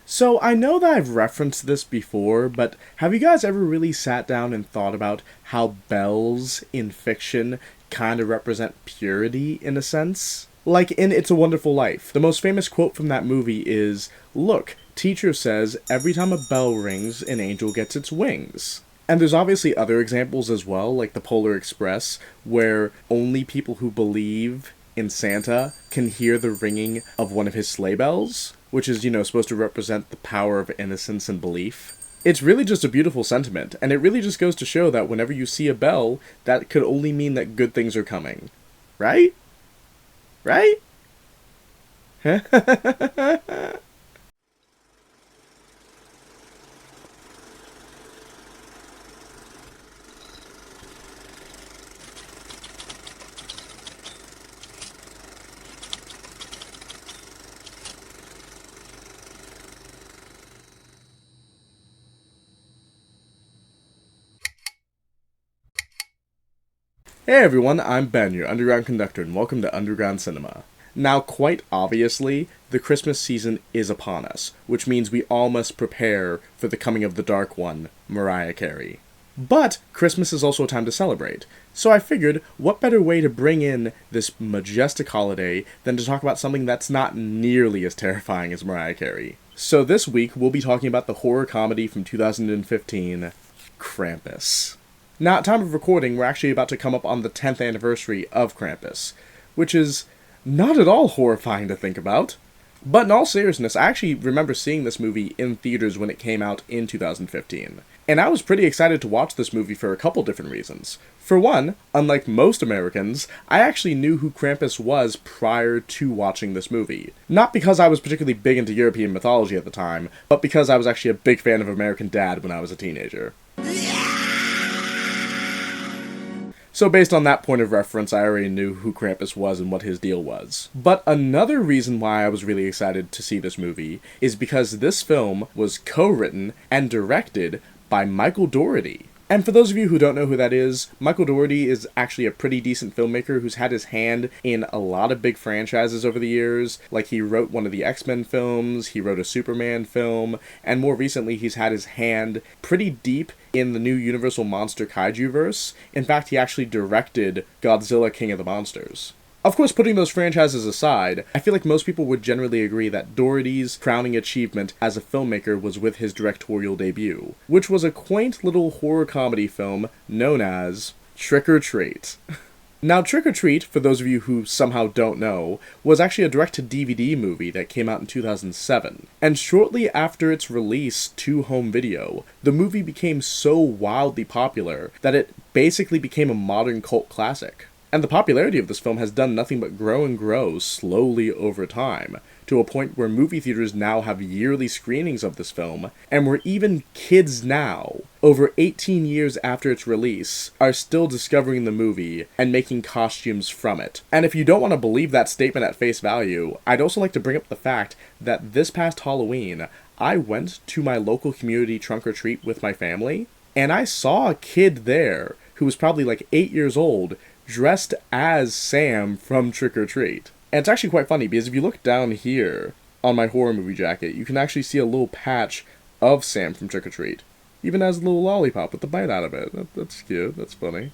So I know that I've referenced this before, but have you guys ever really sat down and thought about how bells in fiction kind of represent purity in a sense? Like in It's a Wonderful Life, the most famous quote from that movie is, "Look, teacher says every time a bell rings, an angel gets its wings." And there's obviously other examples as well, like the Polar Express, where only people who believe in Santa can hear the ringing of one of his sleigh bells, which is, supposed to represent the power of innocence and belief. It's really just a beautiful sentiment, and it really just goes to show that whenever you see a bell, that could only mean that good things are coming. Right? Right? Hey everyone, I'm Ben, your underground conductor, and welcome to Underground Cinema. Now, quite obviously, the Christmas season is upon us, which means we all must prepare for the coming of the Dark One, Mariah Carey. But Christmas is also a time to celebrate, so I figured what better way to bring in this majestic holiday than to talk about something that's not nearly as terrifying as Mariah Carey. So this week, we'll be talking about the horror comedy from 2015, Krampus. Now, at time of recording, we're actually about to come up on the 10th anniversary of Krampus, which is not at all horrifying to think about. But in all seriousness, I actually remember seeing this movie in theaters when it came out in 2015. And I was pretty excited to watch this movie for a couple different reasons. For one, unlike most Americans, I actually knew who Krampus was prior to watching this movie. Not because I was particularly big into European mythology at the time, but because I was actually a big fan of American Dad when I was a teenager. So based on that point of reference, I already knew who Krampus was and what his deal was. But another reason why I was really excited to see this movie is because this film was co-written and directed by Michael Dougherty. And for those of you who don't know who that is, Michael Dougherty is actually a pretty decent filmmaker who's had his hand in a lot of big franchises over the years. Like, he wrote one of the X-Men films, he wrote a Superman film, and more recently he's had his hand pretty deep in the new Universal Monster Kaiju-verse. In fact, he actually directed Godzilla King of the Monsters. Of course, putting those franchises aside, I feel like most people would generally agree that Dougherty's crowning achievement as a filmmaker was with his directorial debut, which was a quaint little horror comedy film known as Trick or Treat. Now, Trick or Treat, for those of you who somehow don't know, was actually a direct-to-DVD movie that came out in 2007. And shortly after its release to home video, the movie became so wildly popular that it basically became a modern cult classic. And the popularity of this film has done nothing but grow and grow slowly over time, to a point where movie theaters now have yearly screenings of this film, and where even kids now, over 18 years after its release, are still discovering the movie and making costumes from it. And if you don't want to believe that statement at face value, I'd also like to bring up the fact that this past Halloween, I went to my local community trunk or treat with my family, and I saw a kid there who was probably like 8 years old, dressed as Sam from Trick or Treat. And it's actually quite funny, because if you look down here on my horror movie jacket, you can actually see a little patch of Sam from Trick or Treat. Even has a little lollipop with the bite out of it. That's cute, that's funny.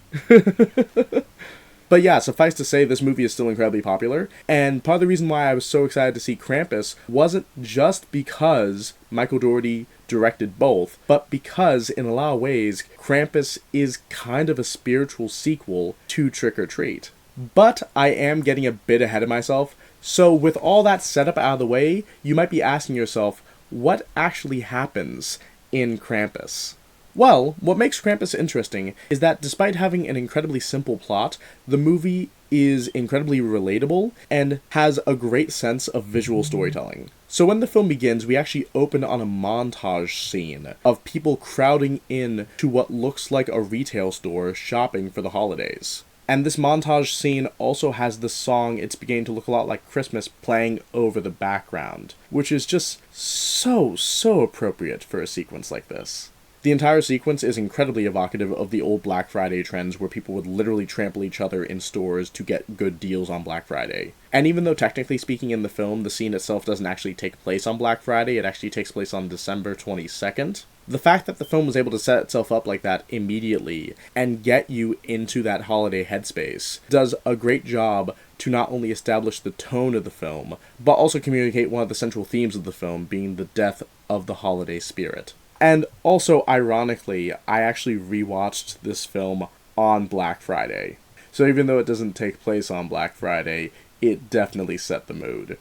But yeah, suffice to say, this movie is still incredibly popular, and part of the reason why I was so excited to see Krampus wasn't just because Michael Dougherty directed both, but because, in a lot of ways, Krampus is kind of a spiritual sequel to Trick or Treat. But I am getting a bit ahead of myself, so with all that setup out of the way, you might be asking yourself, what actually happens in Krampus? Well, what makes Krampus interesting is that despite having an incredibly simple plot, the movie is incredibly relatable and has a great sense of visual storytelling. So when the film begins, we actually open on a montage scene of people crowding in to what looks like a retail store shopping for the holidays. And this montage scene also has the song It's Beginning to Look a Lot Like Christmas playing over the background, which is just so appropriate for a sequence like this. The entire sequence is incredibly evocative of the old Black Friday trends where people would literally trample each other in stores to get good deals on Black Friday. And even though technically speaking in the film, the scene itself doesn't actually take place on Black Friday, it actually takes place on December 22nd, the fact that the film was able to set itself up like that immediately and get you into that holiday headspace does a great job to not only establish the tone of the film, but also communicate one of the central themes of the film being the death of the holiday spirit. And also, ironically, I actually rewatched this film on Black Friday. So even though it doesn't take place on Black Friday, it definitely set the mood.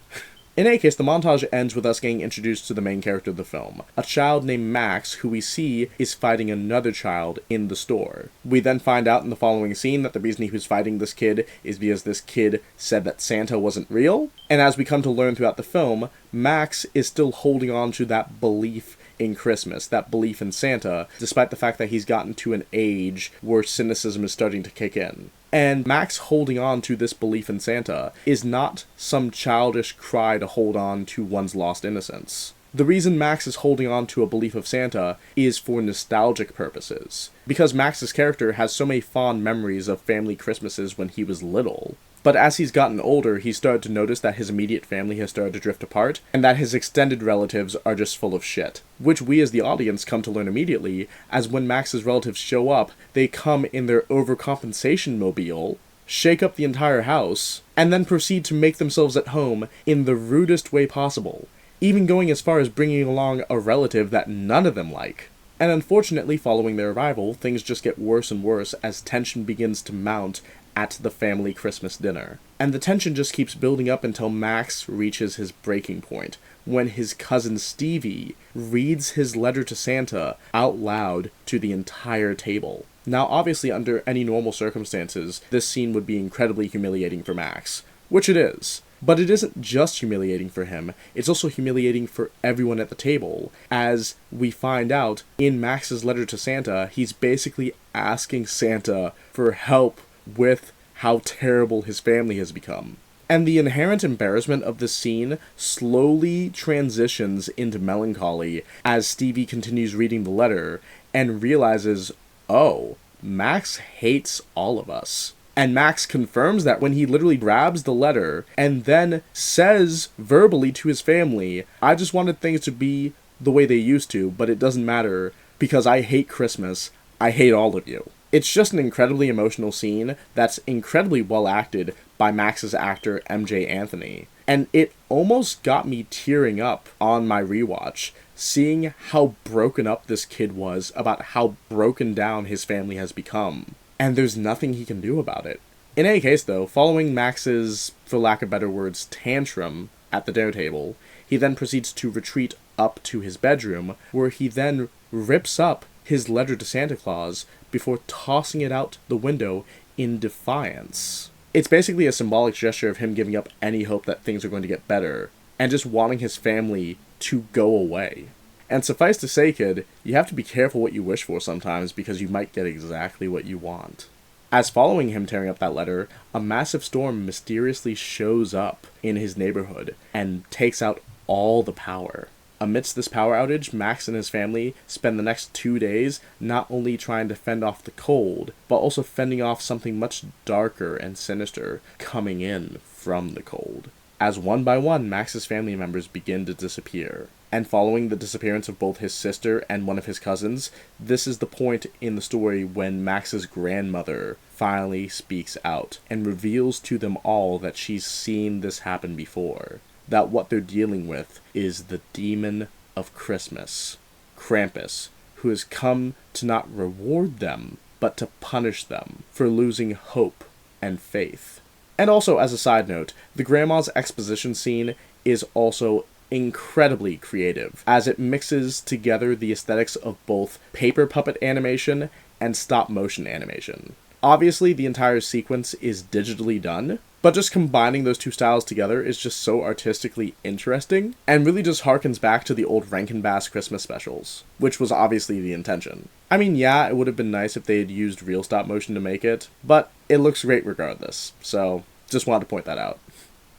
In any case, the montage ends with us getting introduced to the main character of the film, a child named Max, who we see is fighting another child in the store. We then find out in the following scene that the reason he was fighting this kid is because this kid said that Santa wasn't real, and as we come to learn throughout the film, Max is still holding on to that belief in Christmas, that belief in Santa, despite the fact that he's gotten to an age where cynicism is starting to kick in. And Max holding on to this belief in Santa is not some childish cry to hold on to one's lost innocence. The reason Max is holding on to a belief of Santa is for nostalgic purposes, because Max's character has so many fond memories of family Christmases when he was little. But as he's gotten older, he's started to notice that his immediate family has started to drift apart, and that his extended relatives are just full of shit. Which we as the audience come to learn immediately, as when Max's relatives show up, they come in their overcompensation mobile, shake up the entire house, and then proceed to make themselves at home in the rudest way possible, even going as far as bringing along a relative that none of them like. And unfortunately, following their arrival, things just get worse and worse as tension begins to mount at the family Christmas dinner. And the tension just keeps building up until Max reaches his breaking point, when his cousin Stevie reads his letter to Santa out loud to the entire table. Now, obviously, under any normal circumstances, this scene would be incredibly humiliating for Max, which it is. But it isn't just humiliating for him, it's also humiliating for everyone at the table, as we find out in Max's letter to Santa, he's basically asking Santa for help with how terrible his family has become. And the inherent embarrassment of this scene slowly transitions into melancholy as Stevie continues reading the letter and realizes, oh, Max hates all of us. And Max confirms that when he literally grabs the letter and then says verbally to his family, I just wanted things to be the way they used to, but it doesn't matter because I hate Christmas. I hate all of you. It's just an incredibly emotional scene that's incredibly well acted by Max's actor MJ Anthony. And it almost got me tearing up on my rewatch, seeing how broken up this kid was about how broken down his family has become. And there's nothing he can do about it. In any case, though, following Max's, for lack of better words, tantrum at the dinner table, he then proceeds to retreat up to his bedroom, where he then rips up his letter to Santa Claus before tossing it out the window in defiance. It's basically a symbolic gesture of him giving up any hope that things are going to get better, and just wanting his family to go away. And suffice to say, kid, you have to be careful what you wish for sometimes, because you might get exactly what you want. As following him tearing up that letter, a massive storm mysteriously shows up in his neighborhood and takes out all the power. Amidst this power outage, Max and his family spend the next 2 days not only trying to fend off the cold, but also fending off something much darker and sinister coming in from the cold. As one by one, Max's family members begin to disappear. And following the disappearance of both his sister and one of his cousins, this is the point in the story when Max's grandmother finally speaks out and reveals to them all that she's seen this happen before. That what they're dealing with is the demon of Christmas, Krampus, who has come to not reward them, but to punish them for losing hope and faith. And also, as a side note, the grandma's exposition scene is also incredibly creative, as it mixes together the aesthetics of both paper puppet animation and stop-motion animation. Obviously, the entire sequence is digitally done, but just combining those two styles together is just so artistically interesting, and really just harkens back to the old Rankin Bass Christmas specials, which was obviously the intention. I mean, yeah, it would have been nice if they had used real stop motion to make it, but it looks great regardless, so just wanted to point that out.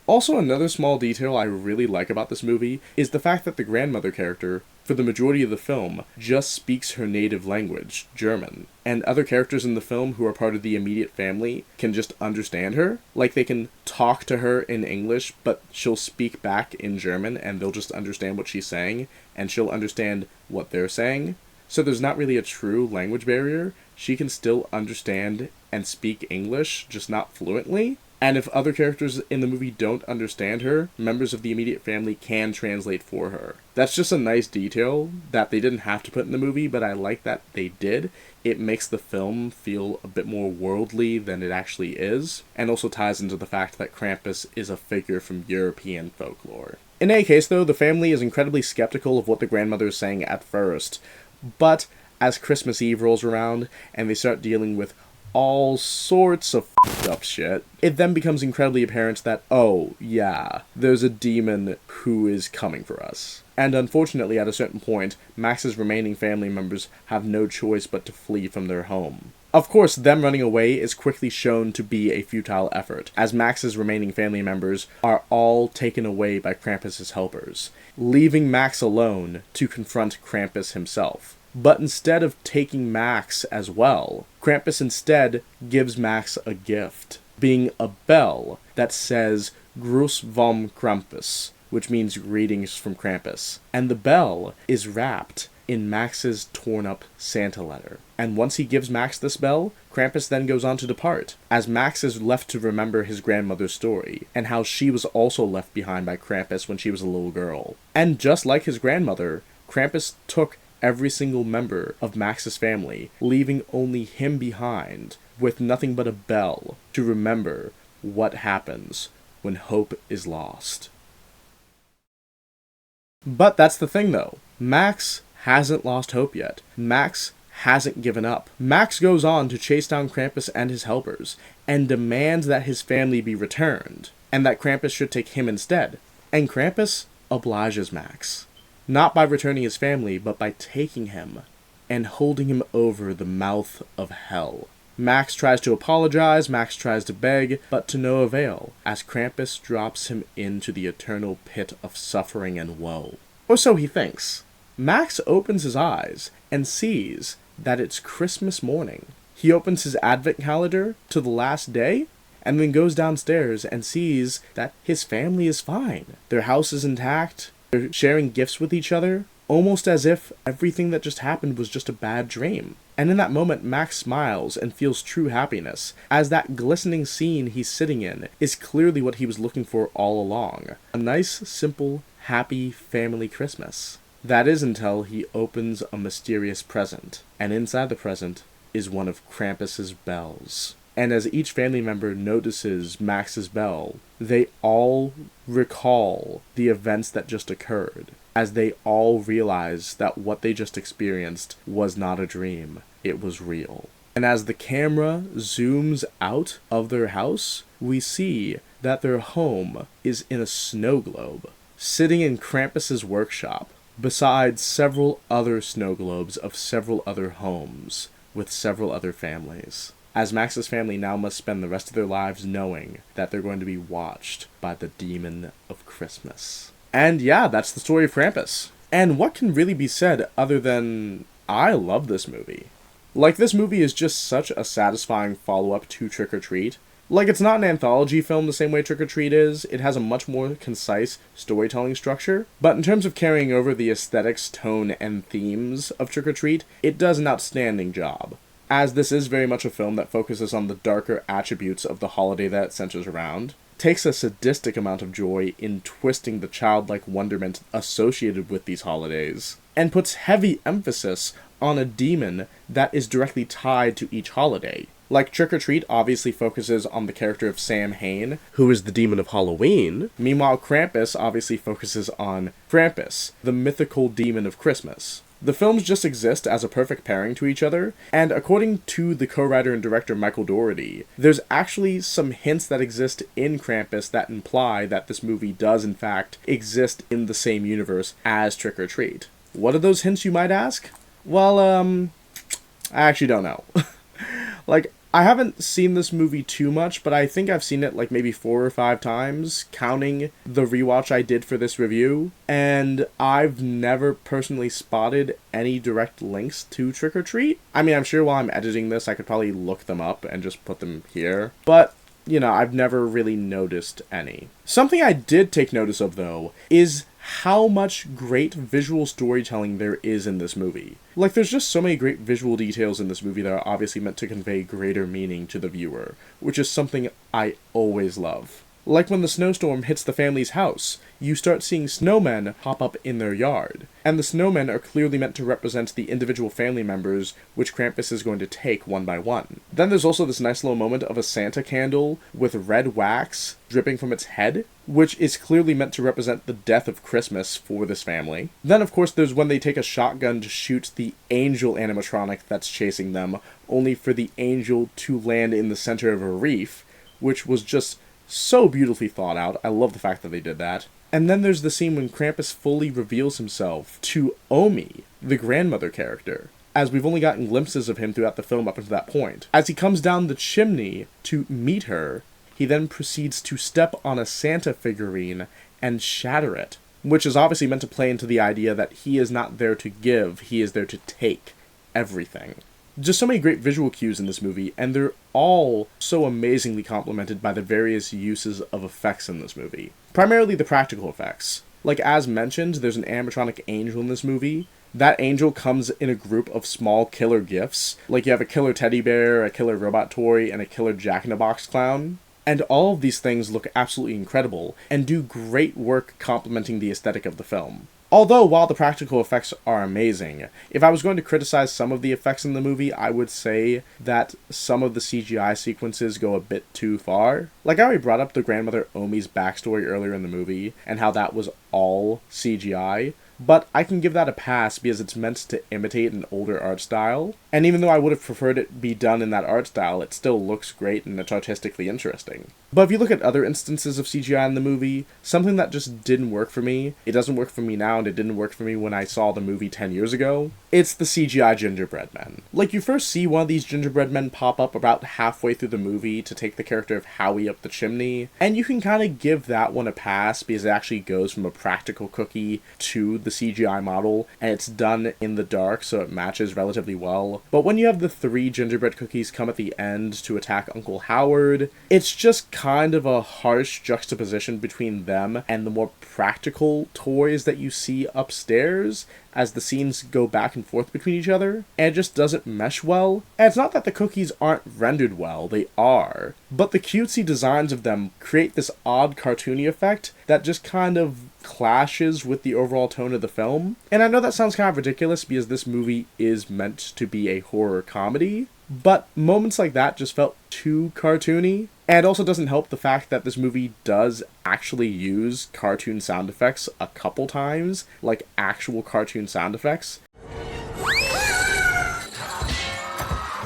Also, another small detail I really like about this movie is the fact that the grandmother character, for the majority of the film, just speaks her native language, German. And other characters in the film who are part of the immediate family can just understand her. Like, they can talk to her in English, but she'll speak back in German, and they'll just understand what she's saying, and she'll understand what they're saying. So there's not really a true language barrier. She can still understand and speak English, just not fluently. And if other characters in the movie don't understand her, members of the immediate family can translate for her. That's just a nice detail that they didn't have to put in the movie, but I like that they did. It makes the film feel a bit more worldly than it actually is, and also ties into the fact that Krampus is a figure from European folklore. In any case, though, the family is incredibly skeptical of what the grandmother is saying at first, but as Christmas Eve rolls around and they start dealing with all sorts of f***ed up shit, it then becomes incredibly apparent that, oh, yeah, there's a demon who is coming for us. And unfortunately, at a certain point, Max's remaining family members have no choice but to flee from their home. Of course, them running away is quickly shown to be a futile effort, as Max's remaining family members are all taken away by Krampus's helpers, leaving Max alone to confront Krampus himself. But instead of taking Max as well, Krampus instead gives Max a gift, being a bell that says Gruß vom Krampus, which means greetings from Krampus. And the bell is wrapped in Max's torn-up Santa letter. And once he gives Max this bell, Krampus then goes on to depart, as Max is left to remember his grandmother's story, and how she was also left behind by Krampus when she was a little girl. And just like his grandmother, Krampus took every single member of Max's family, leaving only him behind, with nothing but a bell to remember what happens when hope is lost. But that's the thing though, Max hasn't lost hope yet. Max hasn't given up. Max goes on to chase down Krampus and his helpers, and demands that his family be returned, and that Krampus should take him instead. And Krampus obliges Max. Not by returning his family, but by taking him and holding him over the mouth of hell. Max tries to apologize, Max tries to beg, but to no avail, as Krampus drops him into the eternal pit of suffering and woe. Or so he thinks. Max opens his eyes and sees that it's Christmas morning. He opens his advent calendar to the last day, and then goes downstairs and sees that his family is fine. Their house is intact. They're sharing gifts with each other, almost as if everything that just happened was just a bad dream. And in that moment, Max smiles and feels true happiness, as that glistening scene he's sitting in is clearly what he was looking for all along. A nice, simple, happy family Christmas. That is until he opens a mysterious present, and inside the present is one of Krampus's bells. And as each family member notices Max's bell, they all recall the events that just occurred, as they all realize that what they just experienced was not a dream, it was real. And as the camera zooms out of their house, we see that their home is in a snow globe, sitting in Krampus's workshop, beside several other snow globes of several other homes, with several other families. As Max's family now must spend the rest of their lives knowing that they're going to be watched by the demon of Christmas. And yeah, that's the story of Krampus. And what can really be said other than, I love this movie. Like, this movie is just such a satisfying follow-up to Trick or Treat. Like, it's not an anthology film the same way Trick or Treat is. It has a much more concise storytelling structure. But in terms of carrying over the aesthetics, tone, and themes of Trick or Treat, it does an outstanding job. As this is very much a film that focuses on the darker attributes of the holiday that it centers around, takes a sadistic amount of joy in twisting the childlike wonderment associated with these holidays, and puts heavy emphasis on a demon that is directly tied to each holiday. Like Trick or Treat obviously focuses on the character of Sam Hain, who is the demon of Halloween. Meanwhile, Krampus obviously focuses on Krampus, the mythical demon of Christmas. The films just exist as a perfect pairing to each other, and according to the co-writer and director Michael Dougherty, there's actually some hints that exist in Krampus that imply that this movie does in fact exist in the same universe as Trick or Treat. What are those hints, you might ask? Well, I actually don't know. Like, I haven't seen this movie too much, but I think I've seen it like maybe 4 or 5 times, counting the rewatch I did for this review, and I've never personally spotted any direct links to Trick or Treat. I mean, I'm sure while I'm editing this, I could probably look them up and just put them here, but you know, I've never really noticed any. Something I did take notice of, though, is how much great visual storytelling there is in this movie. Like, there's just so many great visual details in this movie that are obviously meant to convey greater meaning to the viewer, which is something I always love. Like when the snowstorm hits the family's house, you start seeing snowmen pop up in their yard. And the snowmen are clearly meant to represent the individual family members which Krampus is going to take one by one. Then there's also this nice little moment of a Santa candle with red wax dripping from its head, which is clearly meant to represent the death of Christmas for this family. Then of course there's when they take a shotgun to shoot the angel animatronic that's chasing them, only for the angel to land in the center of a reef, which was just so beautifully thought out. I love the fact that they did that. And then there's the scene when Krampus fully reveals himself to Omi, the grandmother character, as we've only gotten glimpses of him throughout the film up until that point. As he comes down the chimney to meet her, he then proceeds to step on a Santa figurine and shatter it, which is obviously meant to play into the idea that he is not there to give, he is there to take everything. Just so many great visual cues in this movie, and they're all so amazingly complemented by the various uses of effects in this movie. Primarily the practical effects. Like, as mentioned, there's an animatronic angel in this movie. That angel comes in a group of small killer gifts. Like, you have a killer teddy bear, a killer robot toy, and a killer jack-in-a-box clown. And all of these things look absolutely incredible, and do great work complementing the aesthetic of the film. Although, while the practical effects are amazing, if I was going to criticize some of the effects in the movie, I would say that some of the CGI sequences go a bit too far. Like, I already brought up the grandmother Omi's backstory earlier in the movie, and how that was all CGI, but I can give that a pass because it's meant to imitate an older art style, and even though I would have preferred it be done in that art style, it still looks great and it's artistically interesting. But if you look at other instances of CGI in the movie, something that just didn't work for me, it doesn't work for me now and it didn't work for me when I saw the movie 10 years ago, it's the CGI gingerbread men. Like, you first see one of these gingerbread men pop up about halfway through the movie to take the character of Howie up the chimney, and you can kind of give that one a pass because it actually goes from a practical cookie to the CGI model, and it's done in the dark so it matches relatively well. But when you have the 3 gingerbread cookies come at the end to attack Uncle Howard, it's just kind of a harsh juxtaposition between them and the more practical toys that you see upstairs as the scenes go back and forth between each other, and it just doesn't mesh well. And it's not that the cookies aren't rendered well, they are, but the cutesy designs of them create this odd cartoony effect that just kind of clashes with the overall tone of the film. And I know that sounds kind of ridiculous because this movie is meant to be a horror comedy, but moments like that just felt too cartoony. And it also doesn't help the fact that this movie does actually use cartoon sound effects a couple times, like actual cartoon sound effects.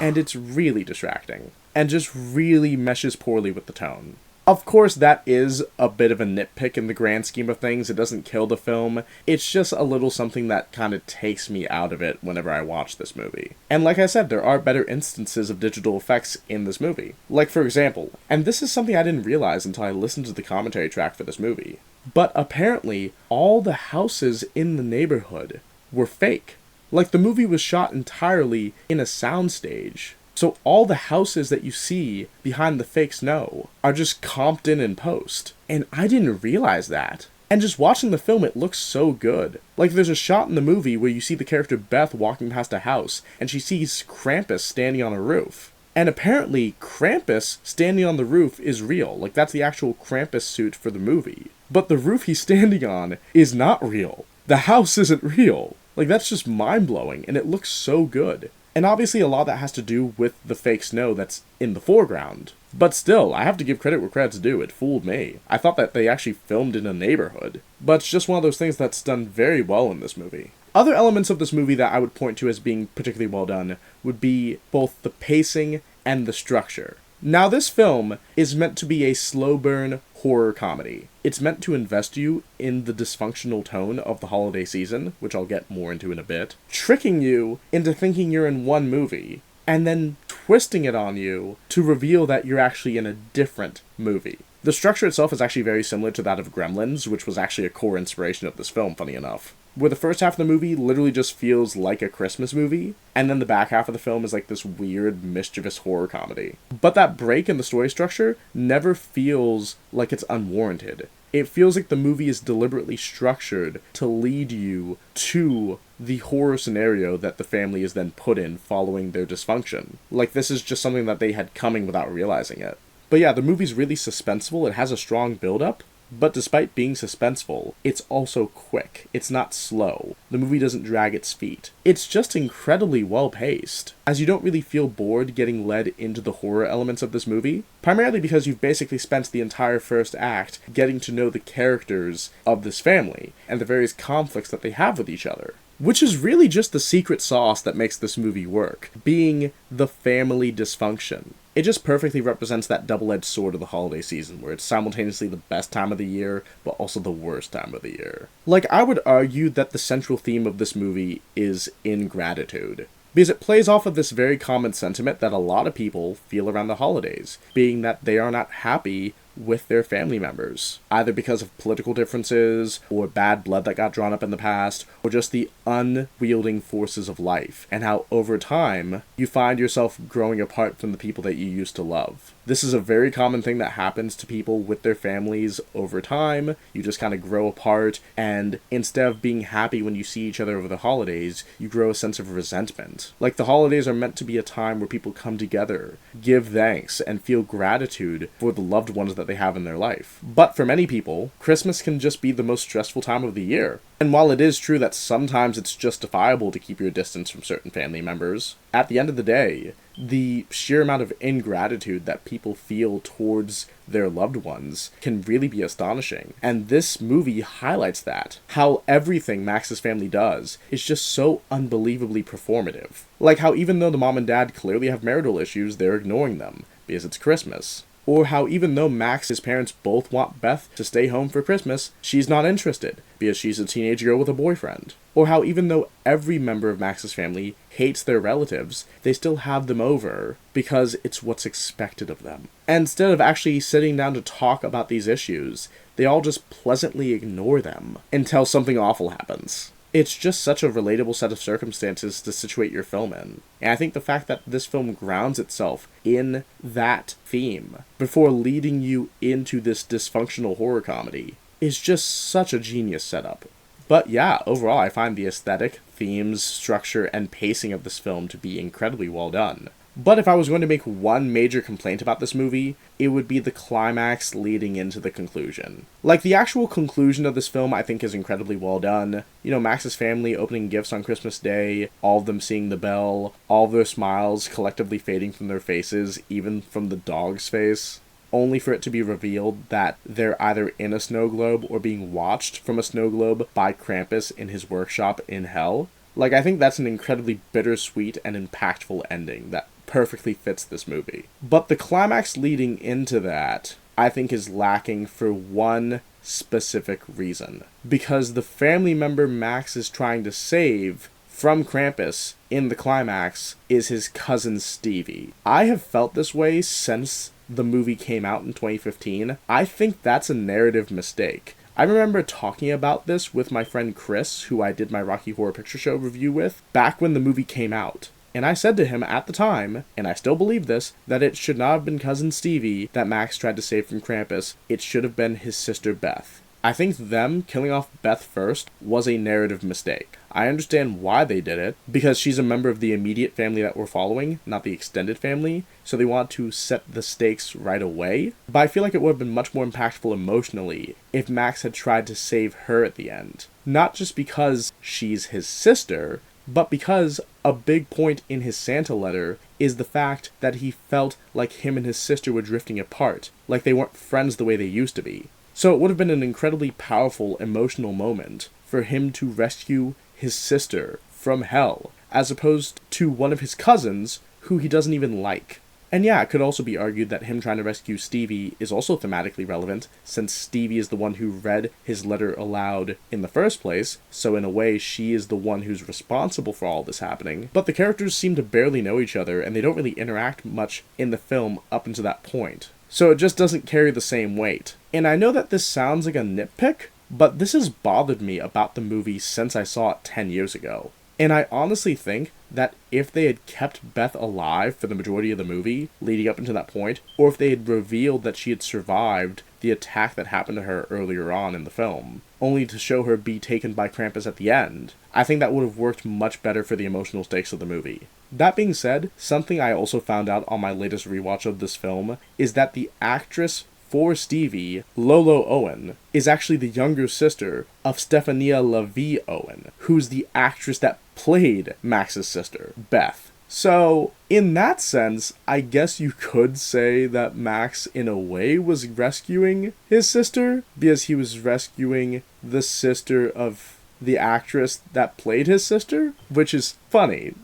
And it's really distracting, and just really meshes poorly with the tone. Of course, that is a bit of a nitpick in the grand scheme of things. It doesn't kill the film. It's just a little something that kind of takes me out of it whenever I watch this movie. And like I said, there are better instances of digital effects in this movie. Like, for example, and this is something I didn't realize until I listened to the commentary track for this movie, but apparently all the houses in the neighborhood were fake. Like, the movie was shot entirely in a soundstage. So all the houses that you see behind the fake snow are just comped in post. And I didn't realize that. And just watching the film, it looks so good. Like, there's a shot in the movie where you see the character Beth walking past a house, and she sees Krampus standing on a roof. And apparently, Krampus standing on the roof is real. Like, that's the actual Krampus suit for the movie. But the roof he's standing on is not real. The house isn't real. Like, that's just mind-blowing, and it looks so good. And obviously a lot of that has to do with the fake snow that's in the foreground. But still, I have to give credit where credit's due. It fooled me. I thought that they actually filmed in a neighborhood. But it's just one of those things that's done very well in this movie. Other elements of this movie that I would point to as being particularly well done would be both the pacing and the structure. Now, this film is meant to be a slow burn horror comedy. It's meant to invest you in the dysfunctional tone of the holiday season, which I'll get more into in a bit, tricking you into thinking you're in one movie, and then twisting it on you to reveal that you're actually in a different movie. The structure itself is actually very similar to that of Gremlins, which was actually a core inspiration of this film, funny enough. Where the first half of the movie literally just feels like a Christmas movie, and then the back half of the film is like this weird, mischievous horror comedy. But that break in the story structure never feels like it's unwarranted. It feels like the movie is deliberately structured to lead you to the horror scenario that the family is then put in following their dysfunction. Like, this is just something that they had coming without realizing it. But yeah, the movie's really suspenseful. It has a strong build-up. But despite being suspenseful, it's also quick. It's not slow. The movie doesn't drag its feet. It's just incredibly well-paced, as you don't really feel bored getting led into the horror elements of this movie, primarily because you've basically spent the entire first act getting to know the characters of this family, and the various conflicts that they have with each other. Which is really just the secret sauce that makes this movie work, being the family dysfunction. It just perfectly represents that double-edged sword of the holiday season, where it's simultaneously the best time of the year, but also the worst time of the year. Like, I would argue that the central theme of this movie is ingratitude, because it plays off of this very common sentiment that a lot of people feel around the holidays, being that they are not happy with their family members, either because of political differences, or bad blood that got drawn up in the past, or just the unwielding forces of life, and how over time, you find yourself growing apart from the people that you used to love. This is a very common thing that happens to people with their families over time. You just kind of grow apart, and instead of being happy when you see each other over the holidays, you grow a sense of resentment. Like, the holidays are meant to be a time where people come together, give thanks, and feel gratitude for the loved ones that they have in their life. But for many people, Christmas can just be the most stressful time of the year. And while it is true that sometimes it's justifiable to keep your distance from certain family members, at the end of the day, the sheer amount of ingratitude that people feel towards their loved ones can really be astonishing. And this movie highlights that. How everything Max's family does is just so unbelievably performative. Like how even though the mom and dad clearly have marital issues, they're ignoring them because it's Christmas. Or how even though Max's parents both want Beth to stay home for Christmas, she's not interested, because she's a teenage girl with a boyfriend. Or how even though every member of Max's family hates their relatives, they still have them over, because it's what's expected of them. And instead of actually sitting down to talk about these issues, they all just pleasantly ignore them, until something awful happens. It's just such a relatable set of circumstances to situate your film in. And I think the fact that this film grounds itself in that theme before leading you into this dysfunctional horror comedy is just such a genius setup. But yeah, overall I find the aesthetic, themes, structure, and pacing of this film to be incredibly well done. But if I was going to make one major complaint about this movie, it would be the climax leading into the conclusion. Like, the actual conclusion of this film I think is incredibly well done. You know, Max's family opening gifts on Christmas Day, all of them seeing the bell, all of their smiles collectively fading from their faces, even from the dog's face, only for it to be revealed that they're either in a snow globe or being watched from a snow globe by Krampus in his workshop in hell. Like, I think that's an incredibly bittersweet and impactful ending that perfectly fits this movie. But the climax leading into that, I think, is lacking for one specific reason. Because the family member Max is trying to save from Krampus in the climax is his cousin Stevie. I have felt this way since the movie came out in 2015. I think that's a narrative mistake. I remember talking about this with my friend Chris, who I did my Rocky Horror Picture Show review with, back when the movie came out. And I said to him at the time, and I still believe this, that it should not have been cousin Stevie that Max tried to save from Krampus. It should have been his sister Beth. I think them killing off Beth first was a narrative mistake. I understand why they did it, because she's a member of the immediate family that we're following, not the extended family, so they want to set the stakes right away. But I feel like it would have been much more impactful emotionally if Max had tried to save her at the end. Not just because she's his sister, but because a big point in his Santa letter is the fact that he felt like him and his sister were drifting apart, like they weren't friends the way they used to be. So it would have been an incredibly powerful emotional moment for him to rescue his sister from hell, as opposed to one of his cousins who he doesn't even like. And yeah, it could also be argued that him trying to rescue Stevie is also thematically relevant, since Stevie is the one who read his letter aloud in the first place, so in a way she is the one who's responsible for all this happening. But the characters seem to barely know each other, and they don't really interact much in the film up until that point. So it just doesn't carry the same weight. And I know that this sounds like a nitpick, but this has bothered me about the movie since I saw it 10 years ago. And I honestly think that if they had kept Beth alive for the majority of the movie, leading up until that point, or if they had revealed that she had survived the attack that happened to her earlier on in the film, only to show her be taken by Krampus at the end, I think that would have worked much better for the emotional stakes of the movie. That being said, something I also found out on my latest rewatch of this film is that the actress for Stevie, Lolo Owen, is actually the younger sister of Stephania LaVie Owen, who's the actress that played Max's sister, Beth. So, in that sense, I guess you could say that Max, in a way, was rescuing his sister, because he was rescuing the sister of the actress that played his sister, which is funny.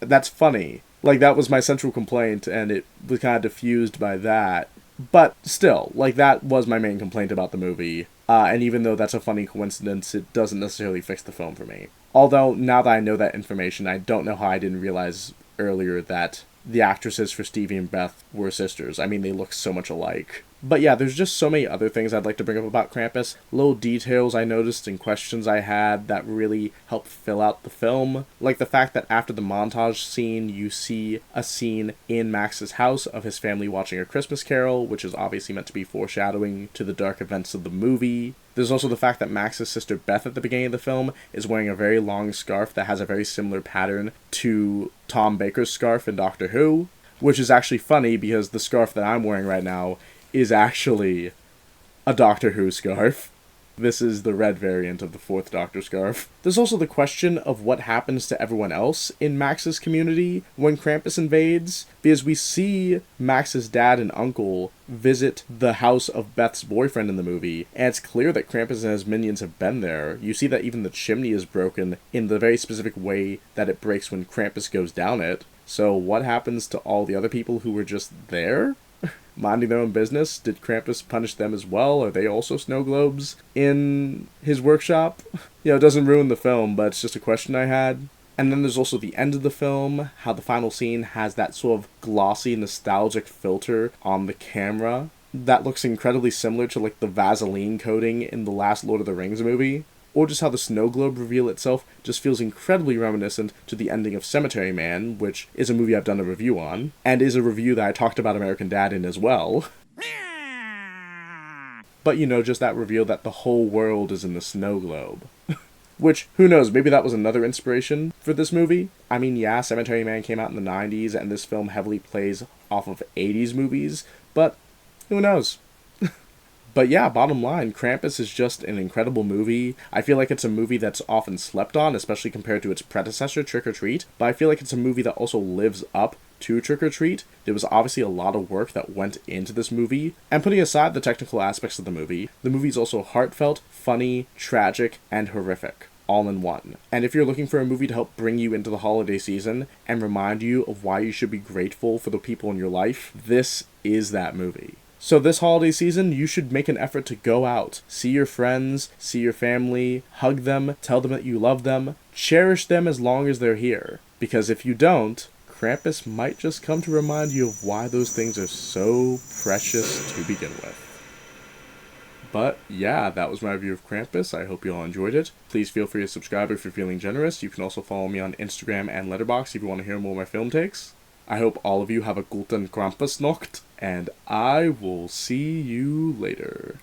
That's funny. That was my central complaint, and it was kind of diffused by that. But still, that was my main complaint about the movie. And even though that's a funny coincidence, it doesn't necessarily fix the film for me. Although, now that I know that information, I don't know how I didn't realize earlier that the actresses for Stevie and Beth were sisters. I mean, they look so much alike. But yeah, there's just so many other things I'd like to bring up about Krampus. Little details I noticed and questions I had that really helped fill out the film. Like the fact that after the montage scene, you see a scene in Max's house of his family watching A Christmas Carol, which is obviously meant to be foreshadowing to the dark events of the movie. There's also the fact that Max's sister Beth at the beginning of the film is wearing a very long scarf that has a very similar pattern to Tom Baker's scarf in Doctor Who, which is actually funny because the scarf that I'm wearing right now is actually a Doctor Who scarf. This is the red variant of the Fourth Doctor scarf. There's also the question of what happens to everyone else in Max's community when Krampus invades, because we see Max's dad and uncle visit the house of Beth's boyfriend in the movie, and it's clear that Krampus and his minions have been there. You see that even the chimney is broken in the very specific way that it breaks when Krampus goes down it. So what happens to all the other people who were just there? Minding their own business? Did Krampus punish them as well? Are they also snow globes in his workshop? It doesn't ruin the film, but it's just a question I had. And then there's also the end of the film, how the final scene has that sort of glossy, nostalgic filter on the camera that looks incredibly similar to the Vaseline coating in the last Lord of the Rings movie. Or just how the snow globe reveal itself just feels incredibly reminiscent to the ending of Cemetery Man, which is a movie I've done a review on, and is a review that I talked about American Dad in as well. But just that reveal that the whole world is in the snow globe. Which, who knows, maybe that was another inspiration for this movie. I mean, yeah, Cemetery Man came out in the 90s, and this film heavily plays off of 80s movies, but who knows? But yeah, bottom line, Krampus is just an incredible movie. I feel like it's a movie that's often slept on, especially compared to its predecessor, Trick or Treat. But I feel like it's a movie that also lives up to Trick or Treat. There was obviously a lot of work that went into this movie. And putting aside the technical aspects of the movie's also heartfelt, funny, tragic, and horrific, all in one. And if you're looking for a movie to help bring you into the holiday season and remind you of why you should be grateful for the people in your life, this is that movie. So this holiday season, you should make an effort to go out, see your friends, see your family, hug them, tell them that you love them, cherish them as long as they're here. Because if you don't, Krampus might just come to remind you of why those things are so precious to begin with. But yeah, that was my review of Krampus. I hope you all enjoyed it. Please feel free to subscribe if you're feeling generous. You can also follow me on Instagram and Letterboxd if you want to hear more of my film takes. I hope all of you have a guten Krampusnacht, and I will see you later.